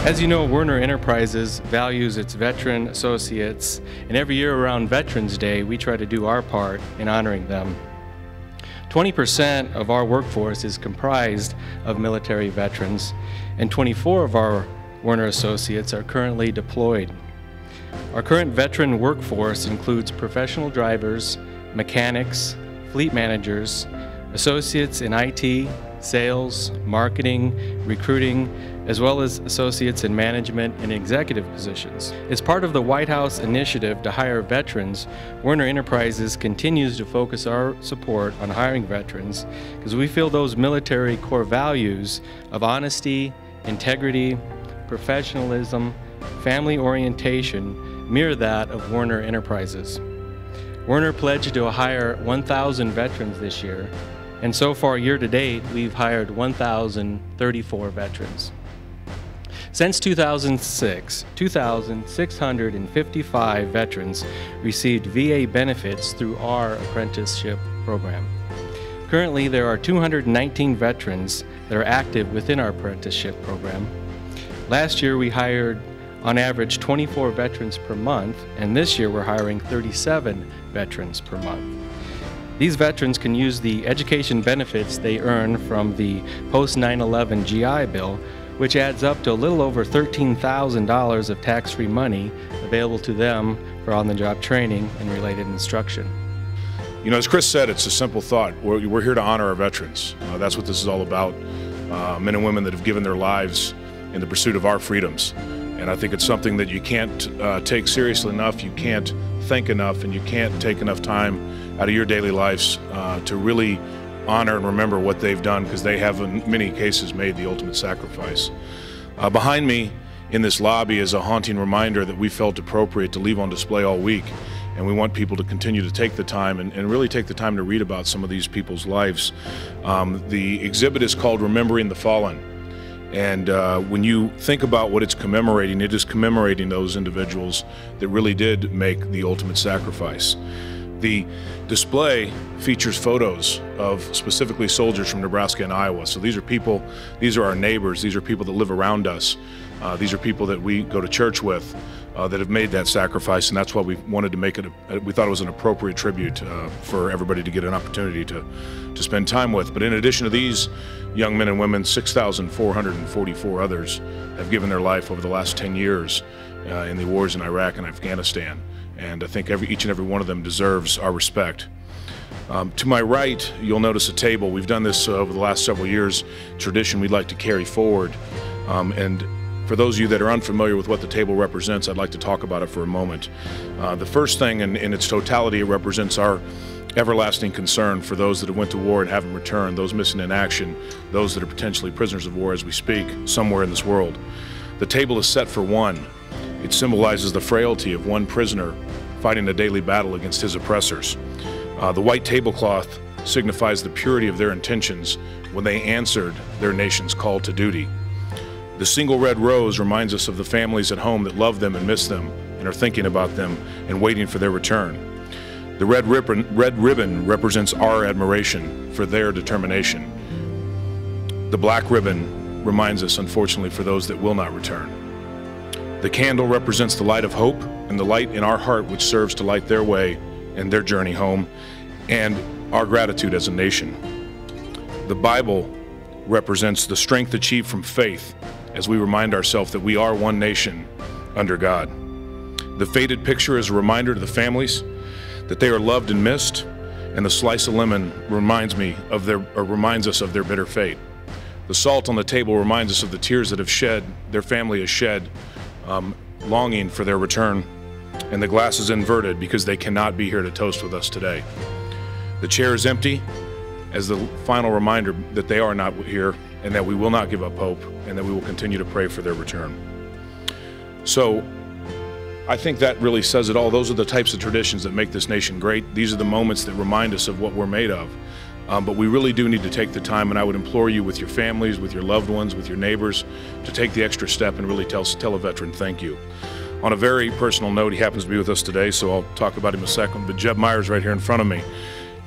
As you know, Werner Enterprises values its veteran associates, and every year around Veterans Day, we try to do our part in honoring them. 20% of our workforce is comprised of military veterans, and 24 of our Werner associates are currently deployed. Our current veteran workforce includes professional drivers, mechanics, fleet managers, associates in IT, sales, marketing, recruiting, as well as associates in management and executive positions. As part of the White House initiative to hire veterans, Werner Enterprises continues to focus our support on hiring veterans because we feel those military core values of honesty, integrity, professionalism, family orientation mirror that of Werner Enterprises. Werner pledged to hire 1,000 veterans this year, and so far year to date, we've hired 1,034 veterans. Since 2006, 2,655 veterans received VA benefits through our apprenticeship program. Currently, there are 219 veterans that are active within our apprenticeship program. Last year, we hired on average 24 veterans per month, and this year we're hiring 37 veterans per month. These veterans can use the education benefits they earn from the post-9/11 GI Bill, which adds up to a little over $13,000 of tax-free money available to them for on-the-job training and related instruction. You know, as Chris said, it's a simple thought. We're here to honor our veterans. That's what this is all about. Men and women that have given their lives in the pursuit of our freedoms. And I think it's something that you can't take seriously enough, you can't think enough, and you can't take enough time out of your daily lives to really honor and remember what they've done, because they have in many cases made the ultimate sacrifice. Behind me in this lobby is a haunting reminder that we felt appropriate to leave on display all week, and we want people to continue to take the time and really take the time to read about some of these people's lives. The exhibit is called Remembering the Fallen, and when you think about what it's commemorating, it is commemorating those individuals that really did make the ultimate sacrifice. The display features photos of specifically soldiers from Nebraska and Iowa. So these are people, these are our neighbors, these are people that live around us. These are people that we go to church with that have made that sacrifice, and that's why we wanted to make it, we thought it was an appropriate tribute for everybody to get an opportunity to spend time with. But in addition to these young men and women, 6,444 others have given their life over the last 10 years in the wars in Iraq and Afghanistan. And I think each and every one of them deserves our respect. To my right, you'll notice a table. We've done this over the last several years, tradition we'd like to carry forward. And for those of you that are unfamiliar with what the table represents, I'd like to talk about it for a moment. The first thing in its totality, it represents our everlasting concern for those that have went to war and haven't returned, those missing in action, those that are potentially prisoners of war as we speak somewhere in this world. The table is set for one. It symbolizes the frailty of one prisoner fighting a daily battle against his oppressors. The white tablecloth signifies the purity of their intentions when they answered their nation's call to duty. The single red rose reminds us of the families at home that love them and miss them and are thinking about them and waiting for their return. The red ribbon represents our admiration for their determination. The black ribbon reminds us, unfortunately, for those that will not return. The candle represents the light of hope and the light in our heart which serves to light their way and their journey home, and our gratitude as a nation. The Bible represents the strength achieved from faith as we remind ourselves that we are one nation under God. The faded picture is a reminder to the families that they are loved and missed, and the slice of lemon reminds us of their bitter fate. The salt on the table reminds us of the tears that their family has shed, longing for their return, and the glass is inverted because they cannot be here to toast with us today. The chair is empty as the final reminder that they are not here and that we will not give up hope and that we will continue to pray for their return. So I think that really says it all. Those are the types of traditions that make this nation great. These are the moments that remind us of what we're made of. But we really do need to take the time, and I would implore you with your families, with your loved ones, with your neighbors, to take the extra step and really tell a veteran thank you. On a very personal note, he happens to be with us today, so I'll talk about him in a second, but Jeb Myers right here in front of me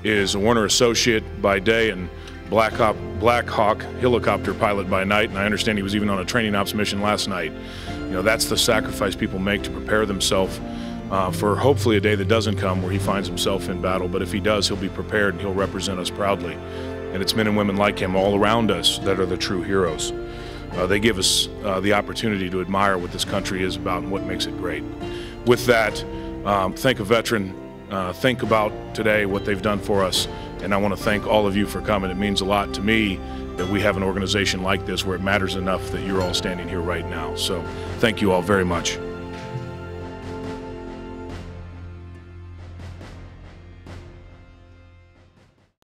is a Werner associate by day and Black Hawk helicopter pilot by night, and I understand he was even on a training ops mission last night. You know, that's the sacrifice people make to prepare themselves for hopefully a day that doesn't come where he finds himself in battle. But if he does, he'll be prepared and he'll represent us proudly. And it's men and women like him all around us that are the true heroes. They give us the opportunity to admire what this country is about and what makes it great. With that, thank a veteran. Think about today what they've done for us, and I want to thank all of you for coming. It means a lot to me that we have an organization like this where it matters enough that you're all standing here right now. So thank you all very much.